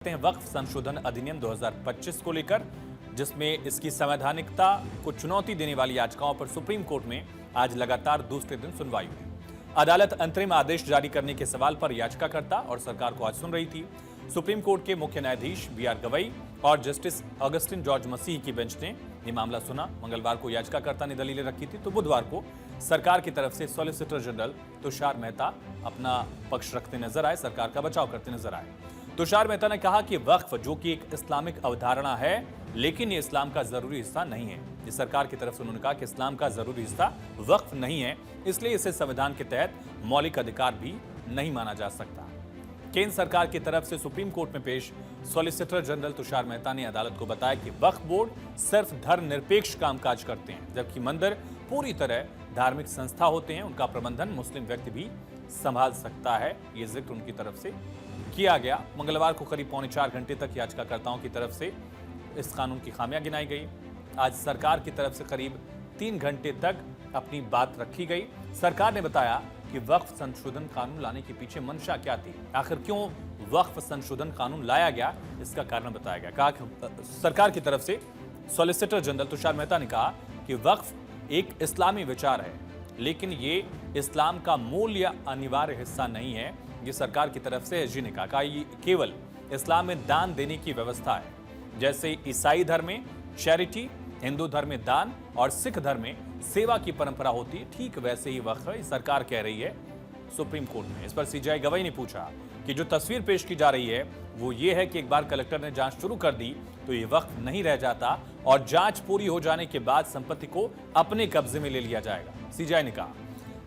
हैं वक्फ संशोधन अधिनियम 2025 को लेकर, जिसमें इसकी संवैधानिकता को चुनौती देने वाली याचिकाओं पर सुप्रीम कोर्ट में आज लगातार दूसरे दिन सुनवाई हुई। अदालत अंतरिम आदेश जारी करने के सवाल पर याचिकाकर्ता और सरकार को आज सुन रही थी। सुप्रीम कोर्ट के मुख्य न्यायाधीश बी.आर. गवई और जस्टिस अगस्टिन जॉर्ज मसीह की बेंच ने यह मामला सुना। मंगलवार को याचिकाकर्ता ने दलीलें रखी थी, तो बुधवार को सरकार की तरफ से सॉलिसिटर जनरल तुषार मेहता अपना पक्ष रखते नजर आए, सरकार का बचाव करते नजर आए। तुषार मेहता ने कहा कि वक्फ जो कि एक इस्लामिक अवधारणा है, लेकिन ये इस्लाम का जरूरी हिस्सा नहीं है। इस सरकार की तरफ से उन्होंने कहा कि इस्लाम का जरूरी हिस्सा वक्फ नहीं है, इसलिए इसे संविधान के तहत मौलिक अधिकार भी नहीं माना जा सकता। केंद्र सरकार की तरफ से सुप्रीम कोर्ट में पेश सॉलिसिटर जनरल तुषार मेहता ने अदालत को बताया कि वक्फ बोर्ड सिर्फ धर्मनिरपेक्ष कामकाज करते हैं, जबकि मंदिर पूरी तरह धार्मिक संस्था होते हैं। उनका प्रबंधन मुस्लिम व्यक्ति भी संभाल सकता है। ये जिक्र उनकी तरफ से किया गया। मंगलवार को करीब 3.25 घंटे तक याचिकाकर्ताओं की तरफ से इस कानून की खामियां गिनाई गई। आज सरकार की तरफ से करीब 3 घंटे तक अपनी बात रखी गई। सरकार ने बताया कि वक्फ संशोधन कानून लाने के पीछे मंशा क्या थी, आखिर क्यों वक्फ संशोधन कानून लाया गया, इसका कारण बताया गया। कहा कि सरकार की तरफ से सॉलिसिटर जनरल तुषार मेहता ने कहा कि वक्फ एक इस्लामी विचार है, लेकिन ये इस्लाम का मूल या अनिवार्य हिस्सा नहीं है। ये सरकार की तरफ से एसजी ने कहा ये केवल इस्लाम में दान देने की व्यवस्था है। जैसे ईसाई धर्म में चैरिटी, हिंदू धर्म में दान और सिख धर्म में सेवा की परंपरा होती है, ठीक वैसे ही वक्फ सरकार कह रही है सुप्रीम कोर्ट में। इस पर सीजेआई गवई ने पूछा कि जो तस्वीर पेश की जा रही है वो ये है कि एक बार कलेक्टर ने जांच शुरू कर दी तो ये वक्फ नहीं रह जाता और जांच पूरी हो जाने के बाद संपत्ति को अपने कब्जे में ले लिया जाएगा, सीजेआई ने कहा।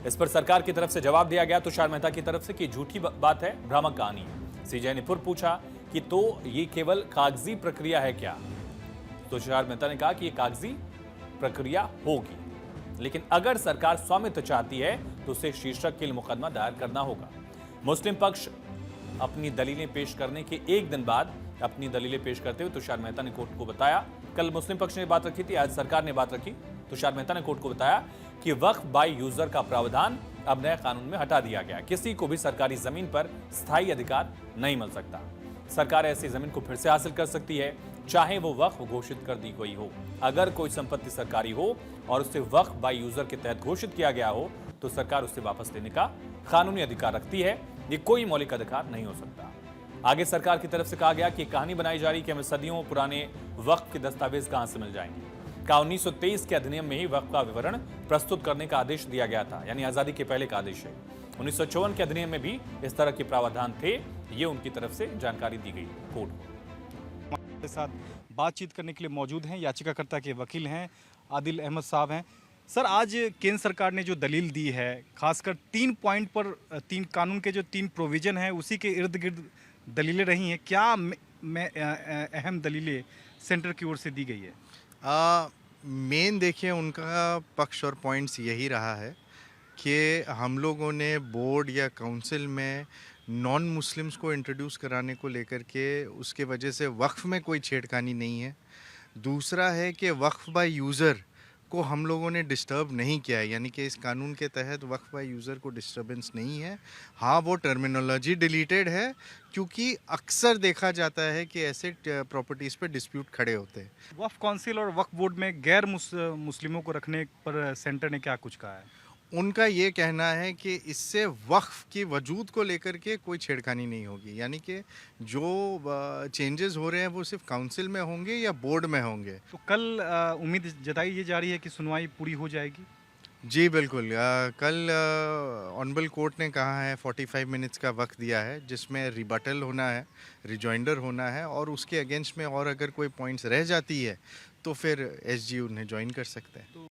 इस पर सरकार की तरफ से जवाब दिया गया तुषार मेहता की तरफ से कि झूठी बात है, भ्रामक कहानी है। सीजेआई ने फिर पूछा कि तो ये केवल कागजी प्रक्रिया है क्या? तुषार मेहता ने कहा कि ये कागजी प्रक्रिया होगी, लेकिन अगर सरकार स्वामित्व चाहती है तो उसे शीर्षक के लिए मुकदमा दायर करना होगा। मुस्लिम पक्ष अपनी दलीलें पेश करने के एक दिन बाद अपनी दलीलें पेश करते हुए तुषार मेहता ने कोर्ट को बताया, कल मुस्लिम पक्ष ने बात रखी थी, आज सरकार ने बात रखी। तुषार मेहता ने कोर्ट को बताया कि वक्फ बाय यूजर का प्रावधान अब नए कानून में हटा दिया गया। किसी को भी सरकारी जमीन पर स्थायी अधिकार नहीं मिल सकता। सरकार ऐसी जमीन को फिर से हासिल कर सकती है, चाहे वो वक्फ घोषित कर दी गई हो। अगर कोई संपत्ति सरकारी हो और उसे वक्फ बाय यूजर के तहत घोषित किया गया हो तो सरकार उसे वापस लेने का कानूनी अधिकार रखती है। ये कोई मौलिक अधिकार नहीं हो सकता। आगे सरकार की तरफ से कहा गया कि कहानी बनाई जा रही कि हमें सदियों पुराने वक्फ के दस्तावेज कहां से मिल जाएंगे। का 1923 के अधिनियम में ही वक्फ का विवरण प्रस्तुत करने का आदेश दिया गया था, यानी आजादी के पहले का आदेश है। 1954 के अधिनियम में भी इस तरह के प्रावधान थे। ये उनकी तरफ से जानकारी दी गई कोर्ट को। के साथ बातचीत करने के लिए मौजूद हैं याचिकाकर्ता के वकील हैं आदिल अहमद साहब हैं। सर, आज केंद्र सरकार ने जो दलील दी है, खासकर 3 पॉइंट पर, 3 कानून के जो 3 प्रोविजन हैं उसी के इर्द गिर्द दलीलें रही हैं। क्या अहम दलीलें सेंटर की ओर से दी गई है? मेन देखिए उनका पक्ष और पॉइंट्स यही रहा है कि हम लोगों ने बोर्ड या काउंसिल में नॉन मुस्लिम्स को इंट्रोड्यूस कराने को लेकर के उसके वजह से वक्फ में कोई छेड़खानी नहीं है। दूसरा है कि वक्फ बाय यूज़र को हम लोगों ने डिस्टर्ब नहीं किया है, यानी कि इस कानून के तहत वक्फ बाय यूज़र को डिस्टर्बेंस नहीं है। हाँ, वो टर्मिनोलॉजी डिलीटेड है क्योंकि अक्सर देखा जाता है कि ऐसे प्रॉपर्टीज़ पे डिस्प्यूट खड़े होते हैं। वक्फ काउंसिल और वक्फ बोर्ड में गैर मुस्लिमों को रखने पर सेंटर ने क्या कुछ कहा है? उनका ये कहना है कि इससे वक्फ की वजूद को लेकर के कोई छेड़खानी नहीं होगी, यानी कि जो चेंजेस हो रहे हैं वो सिर्फ काउंसिल में होंगे या बोर्ड में होंगे। तो कल उम्मीद जताई ये जा रही है कि सुनवाई पूरी हो जाएगी? जी बिल्कुल। कल ऑनरेबल कोर्ट ने कहा है 45 मिनट्स का वक्त दिया है, जिसमें रिबटल होना है, रिजॉइंडर होना है और उसके अगेंस्ट में और अगर कोई पॉइंट्स रह जाती है तो फिर एसजी उन्हें ज्वाइन कर सकते हैं।